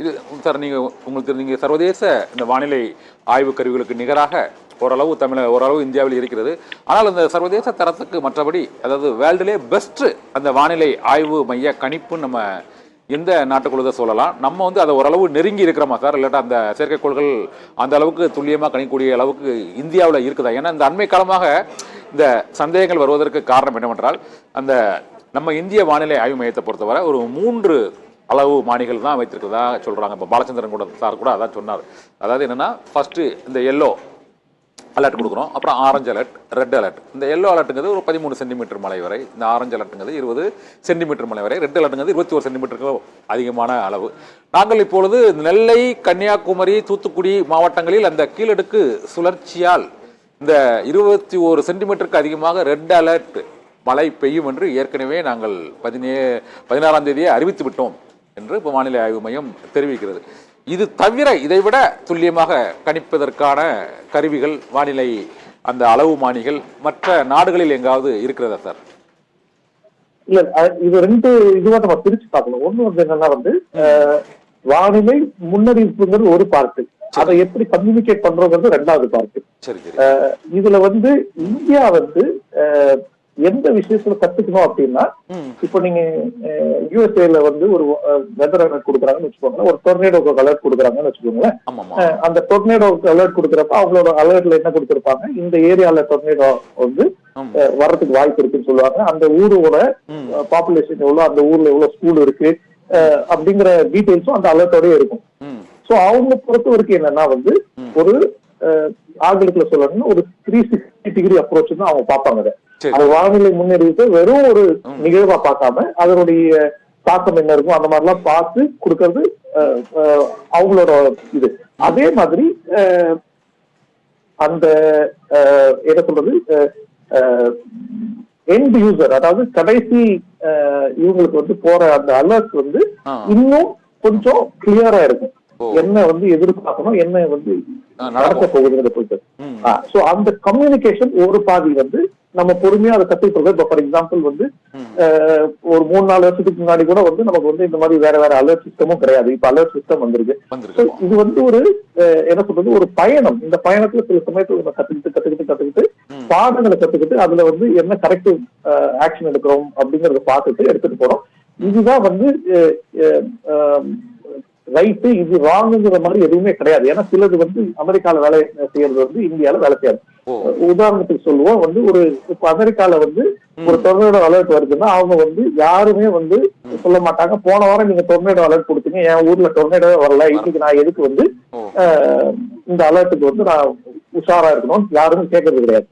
இது சார் உங்களுக்கு சர்வதேச இந்த வானிலை ஆய்வு கருவிகளுக்கு நிகராக ஓரளவு இந்தியாவில் இருக்கிறது. ஆனால் அந்த சர்வதேச தரத்துக்கு மற்றபடி, அதாவது வேர்ல்டுலே பெஸ்ட் அந்த வானிலை ஆய்வு மைய கணிப்புன்னு நம்ம எந்த நாட்டுக்குள்ள சொல்லலாம்? நம்ம அதை ஓரளவு நெருங்கி இருக்கிறோமா சார்? இல்லாட்டா அந்த செயற்கைக்கோள்கள் அந்த அளவுக்கு துல்லியமாக கணிக்கக்கூடிய அளவுக்கு இந்தியாவில் இருக்குதா? ஏன்னா இந்த அண்மை காலமாக இந்த சந்தேகங்கள் வருவதற்கு காரணம் என்னவென்றால், அந்த நம்ம இந்திய வானிலை ஆய்வு மையத்தை பொறுத்தவரை ஒரு 3 அளவு மானிகள் தான் வைத்திருக்கிறதா சொல்றாங்க. இப்போ பாலச்சந்திரன் கூட சார் கூட அதான் சொன்னார். அதாவது என்னன்னா, ஃபர்ஸ்ட் இந்த எல்லோ அலர்ட் கொடுக்குறோம், அப்புறம் ஆரஞ்சு அலர்ட், ரெட் அலர்ட். இந்த எல்லோ அலர்ட்டுங்கிறது ஒரு 13 சென்டிமீட்டர் மழை வரை, இந்த ஆரஞ்சு அலர்ட்டுங்கிறது 20 சென்டிமீட்டர் மழை வரை, ரெட் அலர்ட்டுங்கிறது 21 சென்டிமீட்டருக்கு அதிகமான அளவு. நாங்கள் இப்பொழுது நெல்லை, கன்னியாகுமரி, தூத்துக்குடி மாவட்டங்களில் அந்த கீழடுக்கு சுழற்சியால் இந்த 21 சென்டிமீட்டருக்கு அதிகமாக ரெட் அலர்ட் மழை பெய்யும் என்று ஏற்கனவே நாங்கள் 16ஆம் தேதியே அறிவித்து விட்டோம் என்று இப்போ வானிலை ஆய்வு மையம் தெரிவிக்கிறது. இது தவிர இதைவிட துல்லியமாக கணிப்பதற்கான கருவிகள், வானிலை அந்த அளவு மானிகள் மற்ற நாடுகளில் எங்காவது இருக்கிறதா சார்? இல்ல, இது 2 இதுவா நம்ம பிரிச்சு பார்க்கணும். ஒண்ணு என்னன்னா வானிலை முன்னறிவிப்புங்கிறது ஒரு பார்ட்டு, அதை எப்படி கம்யூனிகேட் பண்றோங்கிறது 2வது பார்ட்டு. இதுல இந்தியா எந்த விஷயத்துல கத்துக்கணும் அப்படின்னா, இப்ப நீங்க யூஎஸ்ஏல ஒரு வெதர் அலர்ட் கொடுக்குறாங்கன்னு வச்சுக்கோங்களேன், ஒரு டொர்னேடோ அலர்ட் கொடுக்குறாங்கன்னு வச்சுக்கோங்களேன். அந்த டொர்னேடோ அலர்ட் கொடுக்குறப்ப அவங்களோட அலர்ட்ல என்ன கொடுத்திருப்பாங்க, இந்த ஏரியால டொர்னேடோ வர்றதுக்கு வாய்ப்பு இருக்குன்னு சொல்லுவாங்க. அந்த ஊரோட பாப்புலேஷன் எவ்வளவு, அந்த ஊர்ல எவ்வளவு ஸ்கூல் இருக்கு அப்படிங்கிற டீடைல்ஸும் அந்த அலர்ட்டோடய இருக்கும். சோ அவங்க பொறுத்த வரைக்கும் என்னன்னா ஒரு ஆங்கிலத்துல சொல்லணும்னா ஒரு 360 டிகிரி அப்ரோச் தான் அவங்க பார்ப்பாங்க. அது வானிலை முன்னறிவிப்பு வெறும் ஒரு நிகழ்வா பார்க்காம அதனுடைய தாக்கம் என்ன இருக்கும் அந்த மாதிரிலாம் பார்த்து கொடுக்கறது அவங்களோட இது. அதே மாதிரி அந்த என்ன சொல்றது, எண்ட் யூசர், அதாவது கடைசி இவங்களுக்கு போற அந்த அலர்ட் இன்னும் கொஞ்சம் கிளியரா இருக்கும். என்ன எதிர்பார்க்கணும், என்ன நடக்க போகுதுங்கிறத பொறுத்து. சோ அந்த கம்யூனிகேஷன் ஒரு பாதி நம்ம பொறுமையா அதை கத்துக்கிறது. இப்போ ஃபார் எக்ஸாம்பிள் ஒரு 3-4 வருஷத்துக்கு முன்னாடி கூட நமக்கு இந்த மாதிரி வேற வேற அலர்ட் சிஸ்டமும் கிடையாது. இப்ப அலர்ட் சிஸ்டம் வந்திருக்கு. இது ஒரு என்ன சொல்றது, ஒரு பயணம். இந்த பயணத்துல சில சமயத்துல நம்ம கத்துக்கிட்டு பாடங்களை கத்துக்கிட்டு அதுல என்ன கரெக்டிவ் ஆக்ஷன் எடுக்கிறோம் அப்படிங்கறத பார்த்துட்டு எடுத்துட்டு போறோம். இதுதான் ரைட்டு, இது ராங்குங்கிற மாதிரி எதுவுமே கிடையாது. ஏன்னா சிலது அமெரிக்கால வேலை செய்யறது இந்தியால வேலை செய்யாது. உதாரணத்துக்கு சொல்லுவோம், ஒரு இப்ப அமெரிக்கால ஒரு டொர்னேடோ அலர்ட் வருதுன்னா அவங்க யாருமே சொல்ல மாட்டாங்க, போன வாரம் நீங்க டொர்னேடோ அலர்ட் கொடுத்தீங்க, என் ஊர்ல டொர்னேடோ வரல, இன்னைக்கு நான் எதுக்கு இந்த அலர்ட்டுக்கு நான் உஷாரா இருக்கணும் யாருமே கேட்கறது கிடையாது.